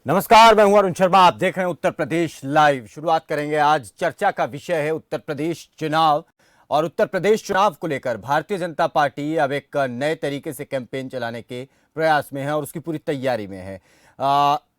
नमस्कार, मैं हूं अरुण शर्मा। आप देख रहे हैं उत्तर प्रदेश लाइव। शुरुआत करेंगे। आज चर्चा का विषय है उत्तर प्रदेश चुनाव, और उत्तर प्रदेश चुनाव को लेकर भारतीय जनता पार्टी अब एक नए तरीके से कैंपेन चलाने के प्रयास में है और उसकी पूरी तैयारी में है।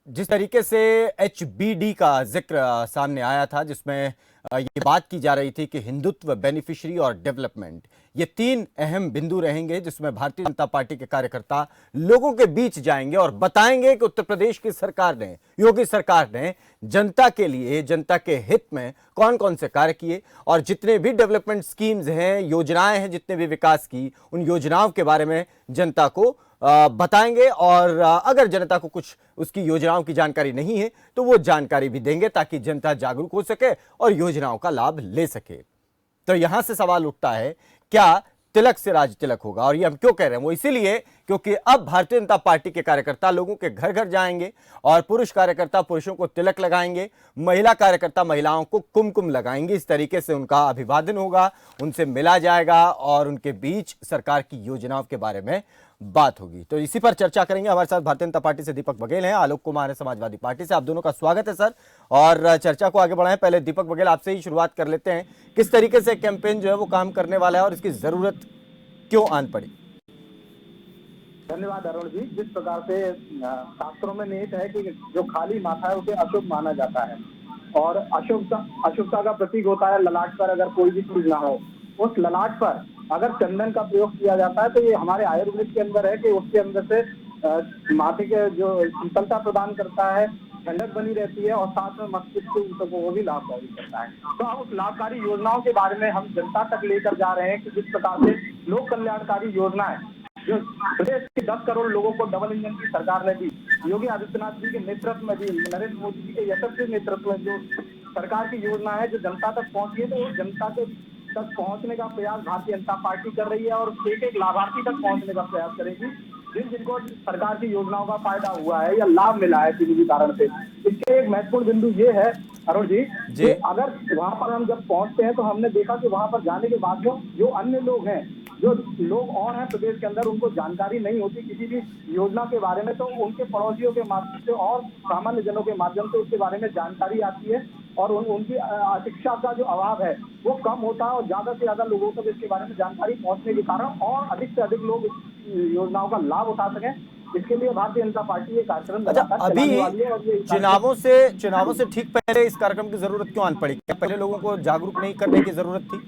जिस तरीके से HBD का जिक्र सामने आया था, जिसमें ये बात की जा रही थी कि हिंदुत्व, बेनिफिशियरी और डेवलपमेंट, ये तीन अहम बिंदु रहेंगे जिसमें भारतीय जनता पार्टी के कार्यकर्ता लोगों के बीच जाएंगे और बताएंगे कि उत्तर प्रदेश की सरकार ने, योगी सरकार ने जनता के लिए, जनता के हित में कौन कौन से कार्य किए, और जितने भी डेवलपमेंट स्कीम्स हैं, योजनाएं हैं, जितने भी विकास की, उन योजनाओं के बारे में जनता को बताएंगे। और अगर जनता को कुछ उसकी योजनाओं की जानकारी नहीं है तो वो जानकारी भी देंगे, ताकि जनता जागरूक हो सके और योजनाओं का लाभ ले सके। तो यहां से सवाल उठता है, क्या तिलक से राज तिलक होगा? और ये हम क्यों कह रहे हैं? वो इसीलिए क्योंकि अब भारतीय जनता पार्टी के कार्यकर्ता लोगों के घर घर जाएंगे और पुरुष कार्यकर्ता पुरुषों को तिलक लगाएंगे, महिला कार्यकर्ता महिलाओं को कुमकुम लगाएंगे। इस तरीके से उनका अभिवादन होगा, उनसे मिला जाएगा और उनके बीच सरकार की योजनाओं के बारे में बात होगी। तो इसी पर चर्चा करेंगे। हमारे साथ भारतीय जनता पार्टी से दीपक बघेल हैं, आलोक कुमार है समाजवादी पार्टी से। आप दोनों का स्वागत है सर, और चर्चा को आगे बढ़ाएं। पहले दीपक बघेल, आपसे ही शुरुआत कर लेते हैं। किस तरीके से कैंपेन जो है वो काम करने वाला है और इसकी जरूरत क्यों आन पड़ी? धन्यवाद अरुण जी। जिस प्रकार से शास्त्रों में निहित है कि जो खाली माथा है उसे अशुभ माना जाता है, और अशुभता का प्रतीक होता है ललाट पर अगर कोई भी चीज ना हो। उस ललाट पर अगर चंदन का प्रयोग किया जाता है तो ये हमारे आयुर्वेद के अंदर है कि उसके अंदर से माथे के जो शीतलता प्रदान करता है, ठंडक बनी रहती है, और साथ में मस्तिष्क को वो भी लाभकारी करता है। तो अब उस लाभकारी योजनाओं के बारे में हम जनता तक लेकर जा रहे हैं कि जिस प्रकार से लोक कल्याणकारी योजनाएं जो प्रदेश के 10 करोड़ लोगों को डबल इंजन की सरकार ने दी, योगी आदित्यनाथ जी के नेतृत्व में दी, नरेंद्र मोदी जी के यशस्वी नेतृत्व में जो सरकार की योजना है जो जनता तक पहुंची है, तो वो जनता के तक पहुंचने का प्रयास भारतीय जनता पार्टी कर रही है और एक एक लाभार्थी तक पहुंचने का प्रयास करेगी जिनको सरकार की योजनाओं का फायदा हुआ है या लाभ मिला है किसी भी कारण से। इसके एक महत्वपूर्ण बिंदु ये है अरुण जी कि अगर वहां पर हम जब पहुंचते हैं तो हमने देखा कि वहां पर जाने के बाद जो अन्य लोग हैं, जो लोग और हैं प्रदेश के अंदर, उनको जानकारी नहीं होती किसी भी योजना के बारे में, तो उनके पड़ोसियों के माध्यम से और सामान्य जनों के माध्यम से उसके बारे में जानकारी आती है और उनकी शिक्षा का जो अभाव है वो कम होता है और ज्यादा से ज्यादा लोगों तक इसके बारे में जानकारी पहुंचने के कारण और अधिक से अधिक लोग योजनाओं का लाभ उठा सकें, इसके लिए भारतीय जनता पार्टी ये कार्यक्रम लगातार चलाने वाली है। और ये चुनावों से ठीक पहले इस कार्यक्रम की जरूरत क्यों आन पड़ी? क्या पहले लोगों को जागरूक नहीं करने की जरूरत थी?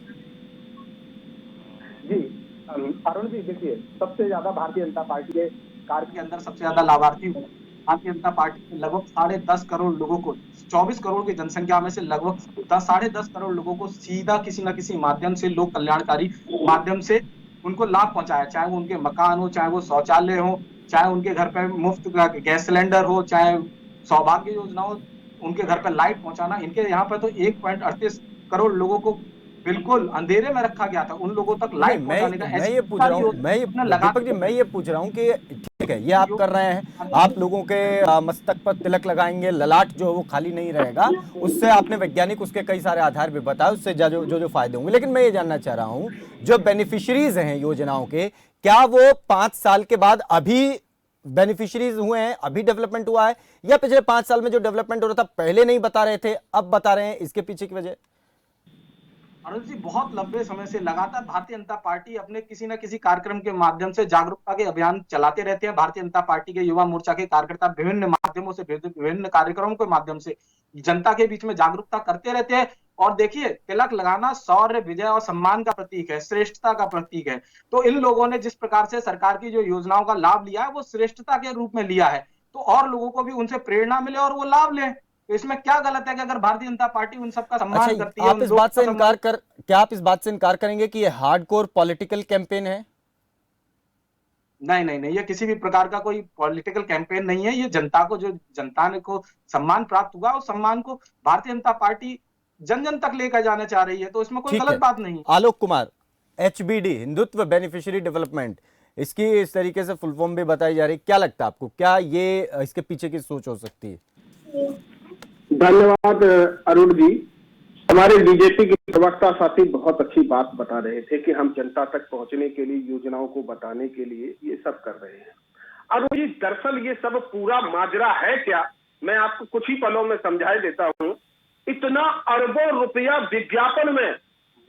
जी अरुण जी, देखिए, सबसे ज्यादा भारतीय जनता पार्टी के कार्य के अंदर सबसे ज्यादा लाभार्थी भारतीय जनता पार्टी के लगभग 10.5 करोड़ लोगों को, 24 करोड़ की जनसंख्या में से लगभग 10.5 करोड़ लोगों को सीधा किसी न किसी माध्यम से, लोक कल्याणकारी माध्यम से उनको लाभ पहुंचाया, चाहे वो उनके मकान हो, चाहे वो शौचालय हो, चाहे उनके घर पे मुफ्त गैस सिलेंडर हो, चाहे सौभाग्य योजना हो, उनके घर पे लाइट पहुंचाना। इनके यहाँ पे तो 1.38 करोड़ लोगों को बिल्कुल अंधेरे में रखा गया था, उन लोगों तक नहीं, लाइट पहुंचाने का। मैं ये पूछ रहा हूँ, दीपक जी, मैं ये पूछ रहा हूँ कि ठीक है, ये आप कर रहे हैं, आप लोगों के मस्तक पर तिलक लगाएंगे, ललाट जो है वो खाली नहीं रहेगा, उससे आपने वैज्ञानिक उसके कई सारे आधार भी बताए, उससे जो फायदे होंगे। लेकिन मैं ये जानना चाह रहा हूँ, जो बेनिफिशियरीज हैं योजनाओं के, क्या वो 5 साल के बाद अभी बेनिफिशियरीज हुए हैं, अभी डेवलपमेंट हुआ है, या पिछले 5 साल में जो डेवलपमेंट हो रहा था पहले नहीं बता रहे थे, अब बता रहे हैं? इसके पीछे की वजह? अरुण जी, बहुत लंबे समय से लगातार भारतीय जनता पार्टी अपने किसी न किसी कार्यक्रम के माध्यम से जागरूकता के अभियान चलाते रहते हैं। भारतीय जनता पार्टी के युवा मोर्चा के कार्यकर्ता विभिन्न माध्यमों से, विभिन्न कार्यक्रमों के माध्यम से जनता के बीच में जागरूकता करते रहते हैं। और देखिए, तिलक लगाना शौर्य, विजय और सम्मान का प्रतीक है, श्रेष्ठता का प्रतीक है। तो इन लोगों ने जिस प्रकार से सरकार की जो योजनाओं का लाभ लिया है वो श्रेष्ठता के रूप में लिया है, तो और लोगों को भी उनसे प्रेरणा मिले और वो लाभ लें। तो इसमें क्या गलत है कि अगर भारतीय जनता पार्टी उन सबका सम्मान करती है, आप इस बात से क्या आप इस बात से इनकार करेंगे कि ये हार्डकोर पॉलिटिकल कैंपेन है? नहीं नहीं नहीं, ये किसी भी प्रकार का कोई पॉलिटिकल कैंपेन नहीं है। ये जनता को, जो जनता ने को सम्मान प्राप्त हुआ, उस सम्मान को भारतीय जनता पार्टी जन जन तक लेकर जाना चाह रही है, तो इसमें कोई गलत बात नहीं। Alok Kumar, HBD, Hindutva beneficiary development, इसकी इस तरीके से फुल फॉर्म भी बताई जा रही, क्या लगता है आपको, क्या ये इसके पीछे की सोच हो सकती है? धन्यवाद अरुण जी। हमारे बीजेपी के प्रवक्ता साथी बहुत अच्छी बात बता रहे थे कि हम जनता तक पहुंचने के लिए, योजनाओं को बताने के लिए ये सब कर रहे हैं। अरुण जी, दरअसल ये सब पूरा माजरा है क्या, मैं आपको कुछ ही पलों में समझाई देता हूं। इतना अरबों रुपया विज्ञापन में,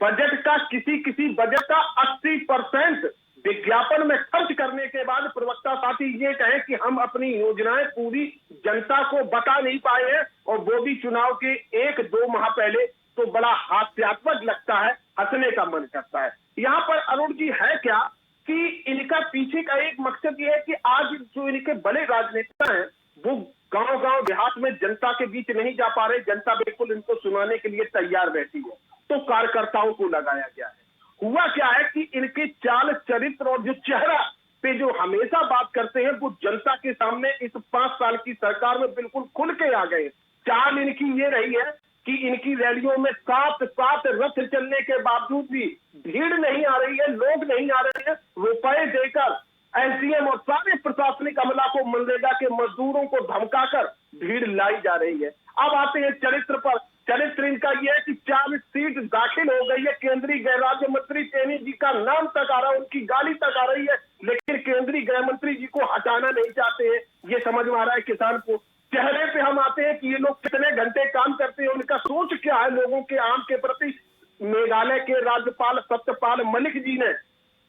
बजट का किसी बजट का 80% विज्ञापन में खर्च करने के बाद प्रवक्ता साथी ये कहे कि हम अपनी योजनाएं पूरी जनता को बता नहीं पाए हैं, और वो भी चुनाव के 1-2 माह पहले, तो बड़ा हास्यास्पद लगता है, हंसने का मन करता है। यहाँ पर अरुण जी है क्या कि इनका पीछे का एक मकसद ये है कि आज जो इनके बड़े राजनेता हैं वो गांव-गांव देहात में जनता के बीच नहीं जा पा रहे, जनता बिल्कुल इनको सुनाने के लिए तैयार बैठी है, तो कार्यकर्ताओं को लगाया गया है। हुआ क्या है कि इनके चाल चरित्र और जो चेहरा पे जो हमेशा बात करते हैं, वो जनता के सामने इस 5 साल की सरकार में बिल्कुल खुल के आ गए। चाल इनकी ये रही है कि इनकी रैलियों में 7 रथ चलने के बावजूद भी भीड़ नहीं आ रही है, लोग नहीं आ रहे हैं। रुपए देकर एसडीएम और सारे प्रशासनिक अमला को मनरेगा के मजदूरों को धमकाकर भीड़ लाई जा रही है। अब आते हैं चरित्र पर। चरित्र इनका यह है कि 4 सीट दाखिल हो गई है, केंद्रीय गृह राज्य मंत्री तेनी जी का नाम तक आ रहा है, उनकी गाली तक आ रही है, लेकिन केंद्रीय गृह मंत्री जी को हटाना नहीं चाहते हैं। ये समझ में आ रहा है किसान को। चेहरे पे हम आते हैं कि ये लोग कितने घंटे काम करते हैं, उनका सोच क्या है लोगों के आम के प्रति। मेघालय के राज्यपाल सत्यपाल मलिक जी ने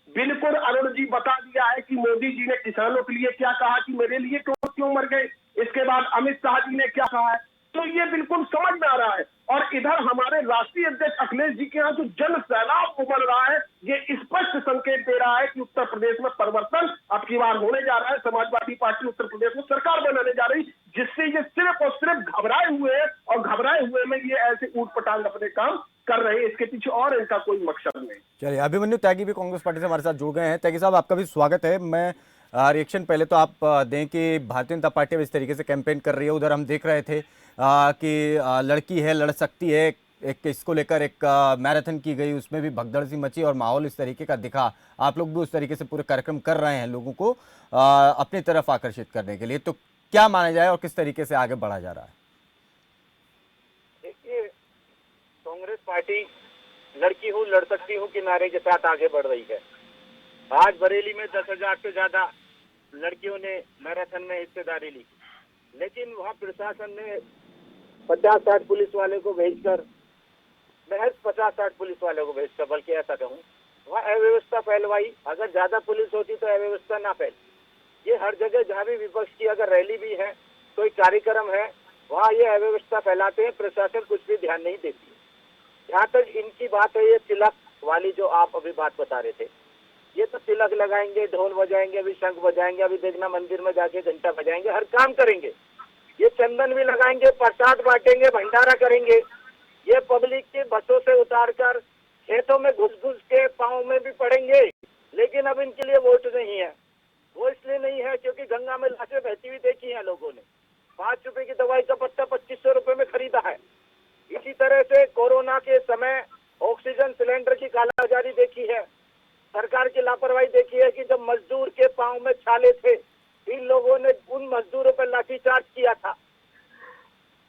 बिल्कुल अरुण जी बता दिया है कि मोदी जी ने किसानों के लिए क्या कहा, कि मेरे लिए क्यों मर गए। इसके बाद अमित शाह जी ने क्या कहा है, तो ये बिल्कुल समझ में आ रहा है। और इधर हमारे राष्ट्रीय अध्यक्ष अखिलेश जी के यहाँ जो जन सैलाब उमड़ रहा है, ये स्पष्ट संकेत दे रहा है कि उत्तर प्रदेश में परिवर्तन अब की बार होने जा रहा है। समाजवादी पार्टी उत्तर प्रदेश में सरकार बनाने जा रही, जिससे ये सिर्फ और सिर्फ घबराए हुए हैं, और घबराए हुए में ये ऐसे ऊट पटांग अपने काम कर रहे हैं। इसके पीछे और इनका कोई मकसद नहीं। चलिए, अभिमन्यु त्यागी भी कांग्रेस पार्टी से हमारे साथ जुड़ गए हैं। त्यागी साहब, आपका भी स्वागत है। मैं रिएक्शन पहले तो आप दें कि भारतीय जनता पार्टी इस तरीके से कैंपेन कर रही है। उधर हम देख रहे थे कि लड़की है लड़ सकती है, एक इसको लेकर एक मैराथन की गई, उसमें भी भगदड़ सी मची और माहौल इस तरीके का दिखा। आप लोग भी उस तरीके से पूरे कार्यक्रम कर रहे हैं लोगों को अपनी तरफ आकर्षित करने के लिए, तो क्या माना जाए और किस तरीके से आगे बढ़ा जा रहा है? देखिए, कांग्रेस पार्टी लड़की हूँ लड़ सकती हूँ के नारे के साथ आगे बढ़ रही है। आज बरेली में 10,000 से ज्यादा लड़कियों ने मैराथन में हिस्सेदारी ली, लेकिन वहाँ प्रशासन ने 50-60 पुलिस वाले को भेजकर, महज 50-60 पुलिस वाले को भेजकर, बल्कि ऐसा कहूँ वहाँ अव्यवस्था फैलवाई। अगर ज्यादा पुलिस होती तो अव्यवस्था ना फैल। ये हर जगह जहाँ भी विपक्ष की अगर रैली भी है, कोई कार्यक्रम है, वहाँ ये अव्यवस्था फैलाते हैं, प्रशासन कुछ भी ध्यान नहीं देती है। जहाँ तक इनकी बात है, ये तिलक वाली जो आप अभी बात बता रहे थे, ये तो तिलक लगाएंगे, ढोल बजाएंगे, अभी शंख बजाएंगे, अभी देखना मंदिर में जाके घंटा बजाएंगे, हर काम करेंगे। ये चंदन भी लगाएंगे, प्रसाद बांटेंगे, भंडारा करेंगे। ये पब्लिक के बसों से उतारकर खेतों में घुस के पाँव में भी पड़ेंगे। लेकिन अब इनके लिए वोट नहीं है। वो इसलिए नहीं है क्योंकि गंगा में लाशें बहती हुई देखी है लोगों ने। 5 रुपए की दवाई का पत्ता 2500 रुपए में खरीदा है। इसी तरह से कोरोना के समय ऑक्सीजन सिलेंडर की कालाबाजारी देखी है। सरकार की लापरवाही देखी है कि जब मजदूर के पांव में छाले थे, इन लोगों ने उन मजदूरों पर लाठीचार्ज किया था।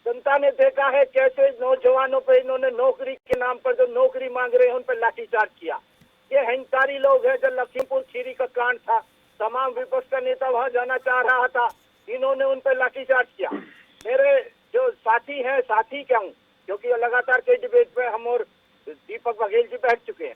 जनता ने देखा है कैसे नौजवानों पर इन्होंने नौकरी के नाम पर जो नौकरी मांग रहे हैं उन पर लाठीचार्ज किया। ये अहंकारी लोग हैं। जब लखीमपुर खीरी का कांड था, तमाम विपक्ष का नेता वहां जाना चाह रहा था, इन्होंने उन पर लाठीचार्ज किया। मेरे जो साथी हैं, साथी क्या हूँ, क्योंकि लगातार कई डिबेट पे हम और दीपक बघेल जी बैठ चुके हैं।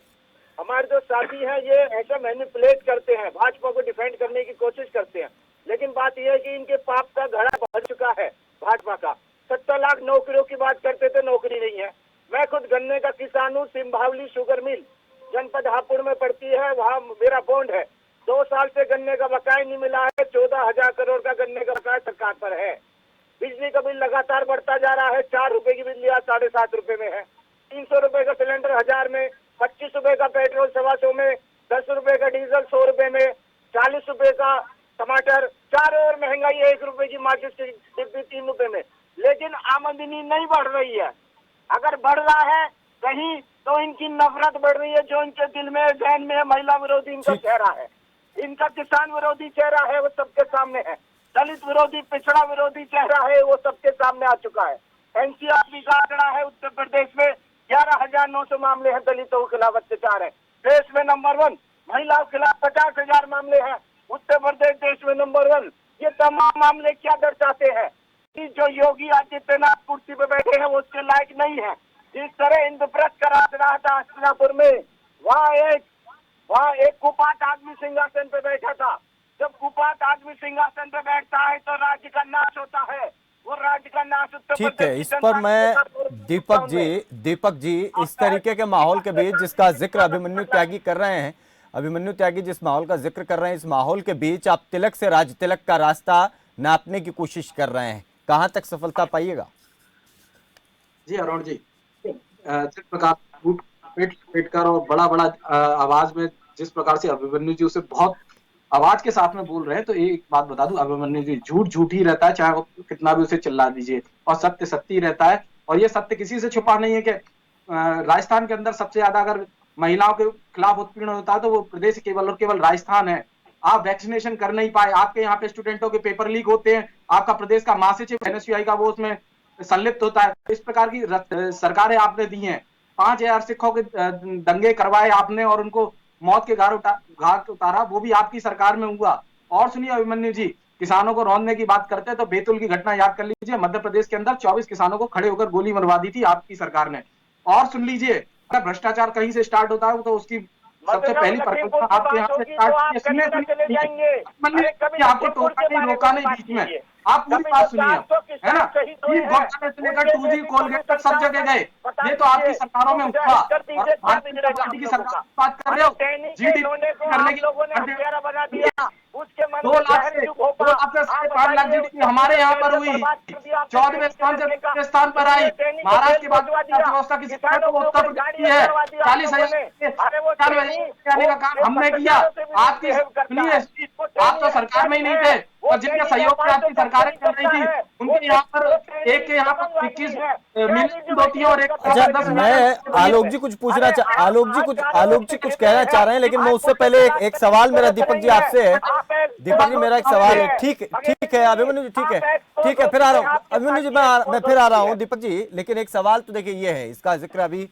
हमारे जो साथी हैं ये ऐसा मैनिपुलेट करते हैं, भाजपा को डिफेंड करने की कोशिश करते हैं, लेकिन बात यह है कि इनके पाप का घड़ा भर चुका है भाजपा का। 70 लाख नौकरियों की बात करते थे, नौकरी नहीं है। मैं खुद गन्ने का किसान हूँ। सिंभावली शुगर मिल जनपद हापुड़ में पड़ती है, वहाँ मेरा बॉन्ड है। 2 साल से गन्ने का बकाया नहीं मिला है। 14,000 करोड़ का गन्ने का बकाया सरकार पर है। बिजली का बिल लगातार बढ़ता जा रहा है। 4 रुपए की बिजली आज 7.5 रुपए में है। 300 रुपए का सिलेंडर 1000 में, 25 रुपए का पेट्रोल 125 में, 10 रुपए का डीजल 100 रुपए में, 40 रुपए का टमाटर, 4 और महंगाई है। 1 रुपए की मार्केट की डिब्बी 3 रुपए में, लेकिन आमदनी नहीं बढ़ रही है। अगर बढ़ रहा है कहीं तो इनकी नफरत बढ़ रही है, जो इनके दिल में जहन में है। महिला विरोधी इनका चेहरा है, इनका किसान विरोधी चेहरा है, वो सबके सामने है। दलित विरोधी, पिछड़ा विरोधी चेहरा है, वो सबके सामने आ चुका है। एनसीआरबी का आंकड़ा है उत्तर प्रदेश में 11,900 मामले हैं दलितों के खिलाफ अत्याचार है। देश में नंबर 1। महिलाओं के खिलाफ 50,000 मामले हैं उत्तर प्रदेश देश में नंबर 1। ये तमाम मामले क्या दर्शाते हैं? कि जो योगी आदित्यनाथ कुर्सी पे बैठे हैं वो उसके लायक नहीं है। जिस तरह इंद्रप्रस्थ करा रहा था हस्तिनापुर में, वहाँ एक कुपात आदमी सिंहासन पे बैठा था। जब कुपात आदमी सिंहासन पे बैठता है तो राज्य का नाश होता है। वो राज्य का नाश उत्तर ठीक प्रदेश है, की इस जनता पर के मैं साथ हो रहा है। दीपक जी इस तरीके के माहौल के बीच जिसका जिक्र अभिमन्यु त्यागी कर रहे हैं, अभिमन्यु त्यागी जिस माहौल का जिक्र कर रहे हैं, इस माहौल के बीच आप तिलक से राज तिलक का रास्ता नापने की कोशिश कर रहे हैं, कहां तक सफलता पाइएगा? जी अरुण जी, जिस प्रकार झूठ पेट पेट कर और बड़ा बड़ा आवाज में जिस प्रकार से अभिमन्यु जी उसे बहुत आवाज के साथ में बोल रहे हैं, तो एक बात बता दूं, अभिमन्यु जी झूठ झूठ ही रहता है, चाहे वो कितना भी उसे चिल्ला दीजिए, और सत्य सत्य ही रहता है। और ये सत्य किसी से छुपा नहीं है कि राजस्थान के अंदर सबसे ज्यादा अगर महिलाओं के खिलाफ उत्पीड़न होता है तो वो प्रदेश केवल और केवल राजस्थान है। आप वैक्सीनेशन कर नहीं पाए, आपके यहाँ पे स्टूडेंटों के पेपर लीक होते हैं, आपका प्रदेश का महासचिव एनएसयूआई का वो उसमें संलिप्त होता है। इस प्रकार की सरकारें आपने दी हैं। 5,000 सिखों के दंगे करवाए आपने और उनको मौत के घाट उतारा, वो भी आपकी सरकार में हुआ। और सुनिए अभिमन्यु जी, किसानों को रौंदने की बात करते हैं तो बैतूल की घटना याद कर लीजिए, मध्य प्रदेश के अंदर 24 किसानों को खड़े होकर गोली मरवा दी थी आपकी सरकार ने। और सुन लीजिए, अगर भ्रष्टाचार कहीं से स्टार्ट होता है तो उसकी सबसे पहली परिकल्पना आपके यहाँ से स्टार्ट। आपको टोका नहीं, रोका नहीं बीच में, आप पूरी बात सुनिए, है ना? गौशाला से लेकर 2G कोलगेट तक सब जगह गए, ये तो आपकी सरकारों में हुआ। और भारतीय जनता पार्टी की सरकार की बात कर रहे हो, जीडीपी करने की 2 लाख से 5,00,000 जीडीपी हमारे यहाँ पर हुई, 14वें स्थान से 5वें स्थान पर आई। महाराष्ट्र के बाद अर्थव्यवस्था की उत्तर प्रदेश की है, 40,000 आने का काम हमने किया। आपकी सुनिए, आप तो सरकार में ही नहीं थे, और जिनके सहयोग से आपकी सरकारें चल रही थी उनके यहाँ पर एक के यहाँ पर 21 मिलियन होती है और एक अच्छा, मैं आलोक जी कुछ पूछना आलोक जी कुछ कहना चाह रहे हैं, लेकिन मैं उससे पहले एक सवाल मेरा दीपक जी आपसे है। दीपक जी मेरा एक सवाल है, ठीक है अभिमन्यु जी, ठीक है, फिर आ रहा हूँ अभिमन्यु जी, मैं फिर आ रहा हूँ दीपक जी, लेकिन एक सवाल तो देखिए ये है, इसका जिक्र अभी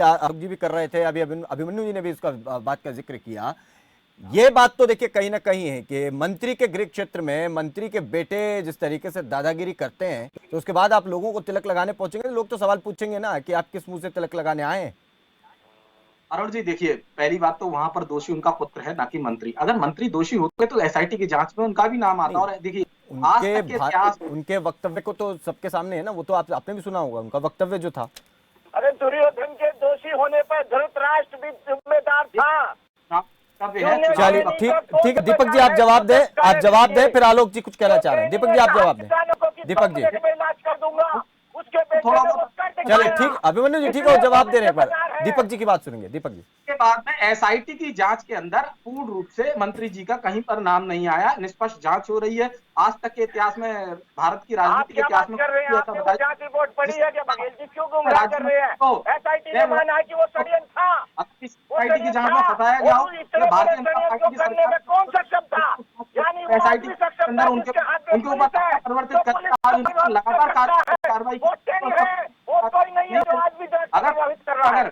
आलोक जी भी कर रहे थे, अभी अभिमन्यु जी ने भी इसका बात का जिक्र किया। ये बात तो देखिए कहीं ना कहीं है कि मंत्री के गृह क्षेत्र में मंत्री के बेटे जिस तरीके से दादागिरी करते हैं, तो उसके बाद आप लोगों को तिलक लगाने पहुंचेंगे, लोग तो सवाल पूछेंगे ना कि आप किस मुंह से तिलक लगाने आए हैं। अरुण जी देखिए, पहली बात तो वहां पर दोषी उनका पुत्र है, ना कि मंत्री। अगर मंत्री दोषी होते तो एसआईटी की जांच में उनका भी नाम आता। और देखिए उनके वक्तव्य को तो सबके सामने है ना, वो तो आपने भी सुना होगा उनका वक्तव्य जो था। अरे दुर्योधन के दोषी होने पर धृतराष्ट्र भी जिम्मेदार था। चलिए ठीक है दीपक जी, आप जवाब दें, फिर आलोक जी कुछ कहना चाह रहे हैं। दीपक जी आप जवाब दें। दीपक जी चलिए ठीक, अभिमन्यु जी ठीक है, जवाब दे रहे हैं, पर दीपक जी की बात सुनेंगे। दीपक जी के बाद में एसआईटी की जांच के अंदर पूर्ण रूप से मंत्री जी का कहीं पर नाम नहीं आया, निष्पक्ष जांच हो रही है। आज तक के इतिहास में, भारत की राजनीति के इतिहास में एसआईटी की जांच में बताया गया हो कि भारतीय जनता पार्टी की सरकार कौन सा शब्द था, यानी एसआईटी के अंदर उनके ऊपर परिवर्तित कर लगातार कार्रवाई अगर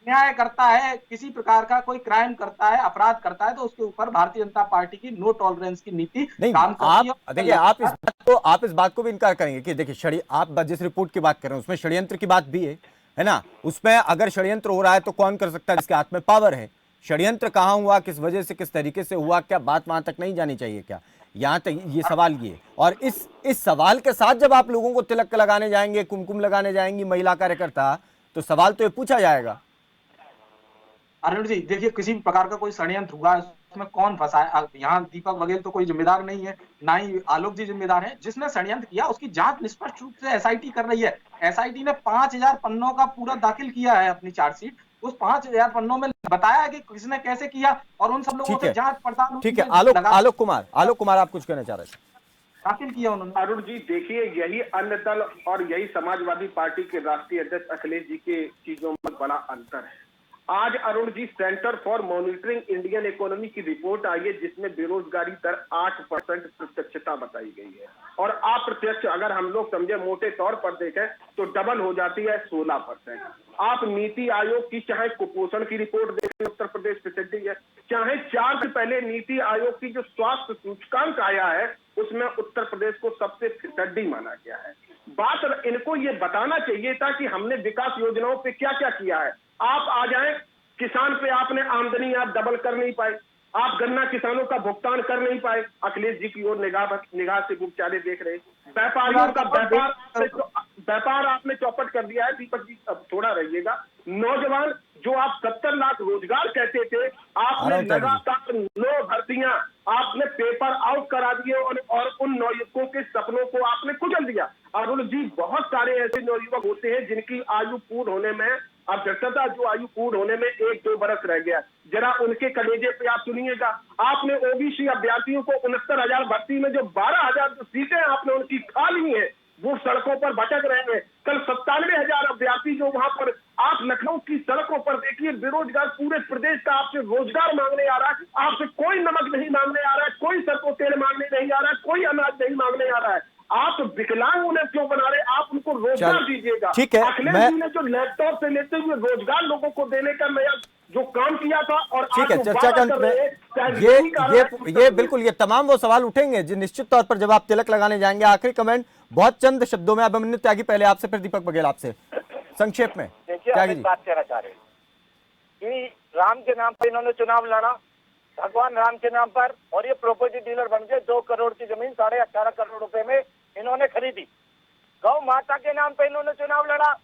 न्याय करता है, किसी प्रकार का कोई क्राइम करता है, अपराध करता है, तो उसके ऊपर भारतीय जनता पार्टी की नो टॉलरेंस की नीति काम करती है। देखिए आप इस बात को भी इनकार करेंगे कि देखिए आप जिस रिपोर्ट की बात कर रहे हैं उसमें षड्यंत्र की बात भी है ना? उसमें अगर षड्यंत्र हो रहा है तो कौन कर सकता है जिसके हाथ में पावर है? षड्यंत्र कहाँ हुआ, किस वजह से, किस तरीके से हुआ, क्या बात वहां तक नहीं जानी चाहिए क्या? यहाँ तक ये सवाल ये, और इस सवाल के साथ जब आप लोगों को तिलक लगाने जाएंगे, कुमकुम लगाने जाएंगी महिला कार्यकर्ता, तो सवाल तो ये पूछा जाएगा। अरुण जी देखिए, किसी भी प्रकार का कोई षड्यंत्र हुआ उसमें कौन फंसा है? यहाँ दीपक वगैरह तो कोई जिम्मेदार नहीं है, ना ही आलोक जी जिम्मेदार है। जिसने षड्यंत्र किया उसकी जांच निष्पक्ष रूप से एसआईटी कर रही है। एसआईटी ने 5,000 पन्नों का पूरा दाखिल किया है अपनी चार्जशीट। उस 5,000 पन्नों में बताया है कि किसने कैसे किया, और उन सब लोगों से जांच पड़ताल। ठीक है आलोक कुमार आप कुछ कहना चाह रहे थे? दाखिल किया उन्होंने। अरुण जी देखिए, यही अन्य दल और यही समाजवादी पार्टी के राष्ट्रीय अध्यक्ष अखिलेश जी के चीजों में बड़ा अंतर है। आज Arun ji, centre for monitoring Indian economy की रिपोर्ट आई है जिसमें बेरोजगारी दर 8% प्रत्यक्षता बताई गई है, और अप्रत्यक्ष अगर हम लोग समझे मोटे तौर पर देखें तो डबल हो जाती है 16%। आप नीति आयोग की चाहे कुपोषण की रिपोर्ट देखें, उत्तर प्रदेश पिछड़ी है, चाहे 4 दिन पहले नीति आयोग की जो स्वास्थ्य सूचकांक आया है उसमें उत्तर प्रदेश को सबसे फिसड्डी माना गया है। बात इनको ये बताना चाहिए था कि हमने विकास योजनाओं पे क्या क्या किया है। आप आ जाएं, किसान पे आपने आमदनी आप डबल कर नहीं पाए, आप गन्ना किसानों का भुगतान कर नहीं पाए। अखिलेश जी की ओर निगाह से बेचारे देख रहे। व्यापारियों का व्यापार आपने चौपट कर दिया है। दीपक जी अब थोड़ा रहिएगा। नौजवान जो आप 70 लाख रोजगार कहते थे, आपने लगातार 9 भर्तियां आपने पेपर आउट करा दिए और उन नौयुवकों के सपनों को आपने कुचल दिया। अरुण जी, बहुत सारे ऐसे नौयुवक होते हैं जिनकी आयु पूर्ण होने में अब दक्षता जो आयु पूर्ण होने में 1-2 बरस रह गया, जरा उनके कलेजे पे आप सुनिएगा। आपने ओबीसी अभ्यर्थियों को 69,000 भर्ती में जो 12,000 सीटें आपने उनकी खा ली है, वो सड़कों पर भटक रहे हैं। कल 97,000 अभ्यर्थी जो वहां पर आप लखनऊ की सड़कों पर देखिए, बेरोजगार पूरे प्रदेश का आपसे रोजगार मांगने आ रहा है। आपसे कोई नमक नहीं मांगने आ रहा है, कोई सरसों तेल मांगने नहीं आ रहा है, कोई अनाज नहीं मांगने आ रहा है। आप विकलांग उन्हें क्यों बना रहे? आप उनको रोजगार दीजिएगा। ठीक है, अखिलेश जी ने जो लैपटॉप से लेते हुए रोजगार लोगों को देने का नया जो काम किया था, और ठीक है, चर्चा के अंत में ये बिल्कुल ये तमाम वो सवाल उठेंगे जो निश्चित तौर पर जब आप तिलक लगाने जाएंगे। आखिरी कमेंट बहुत चंद शब्दों में अभिमन्यु त्यागी, पहले आपसे फिर दीपक बघेल आपसे संक्षेप में। देखिए, बात कहना चाह रहे कि राम के नाम पर इन्होंने चुनाव लड़ा, भगवान राम के नाम पर, और ये प्रॉपर्टी डीलर बन गए। 2 करोड़ की जमीन 18.5 करोड़ रुपए में इन्होंने खरीदी। गौ माता के नाम पे इन्होंने चुनाव लड़ा।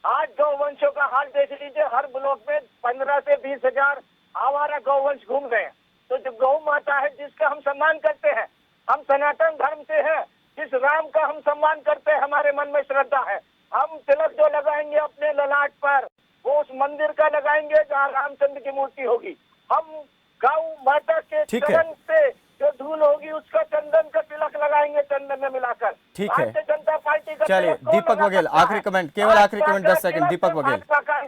आज गौवंशों का हाल देख लीजिए, हर ब्लॉक में 15 से 20,000 आवारा गौवंश घूम गए। तो जो गौ माता है जिसका हम सम्मान करते हैं, हम सनातन धर्म से हैं, जिस राम का हम सम्मान करते हैं, हमारे मन में श्रद्धा है, हम तिलक जो लगाएंगे अपने ललाट पर वो उस मंदिर का लगाएंगे जहाँ रामचंद्र की मूर्ति होगी। हम गौ माता के चरण से जो धूल होगी उसका चंदन का तिलक लगाएंगे, चंदन में मिलाकर। ठीक है, भारतीय जनता पार्टी का चलिए दीपक बघेल आखिरी कमेंट, केवल आखिरी कमेंट 10 सेकंड। दीपक बघेल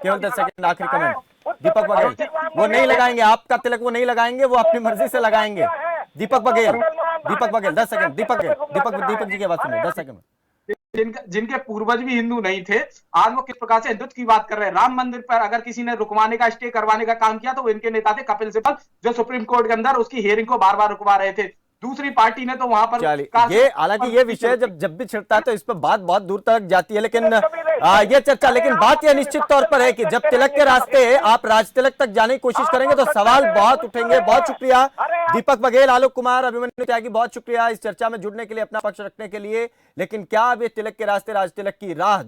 केवल 10 सेकंड आखिरी कमेंट। दीपक बघेल वो नहीं लगाएंगे आपका तिलक, वो नहीं लगाएंगे, वो अपनी मर्जी से लगाएंगे। दीपक बघेल 10 सेकंड। दीपक जी की आवाज सुनिए 10 सेकंड। जिनके पूर्वज भी हिंदू नहीं थे, आज वो किस प्रकार से हिंदुत्व की बात कर रहे हैं। राम मंदिर पर अगर किसी ने रुकवाने का, स्टे करवाने का काम किया तो वो इनके नेता थे कपिल सिब्बल, जो सुप्रीम कोर्ट के अंदर उसकी हियरिंग को बार-बार रुकवा रहे थे। दूसरी पार्टी ने तो वहां पर ये हालांकि ये विषय जब भी छिड़ता है तो इस पर बात बहुत दूर तक जाती है, लेकिन ये चर्चा, लेकिन बात यह निश्चित तौर पर है कि जब तिलक के रास्ते आप राज तिलक तक जाने की कोशिश करेंगे तो सवाल बहुत उठेंगे। बहुत शुक्रिया दीपक बघेल, आलोक कुमार, अभिमन्यु त्यागी, बहुत शुक्रिया इस चर्चा में जुड़ने के लिए, अपना पक्ष रखने के लिए। लेकिन क्या अब ये तिलक के रास्ते राज तिलक की राह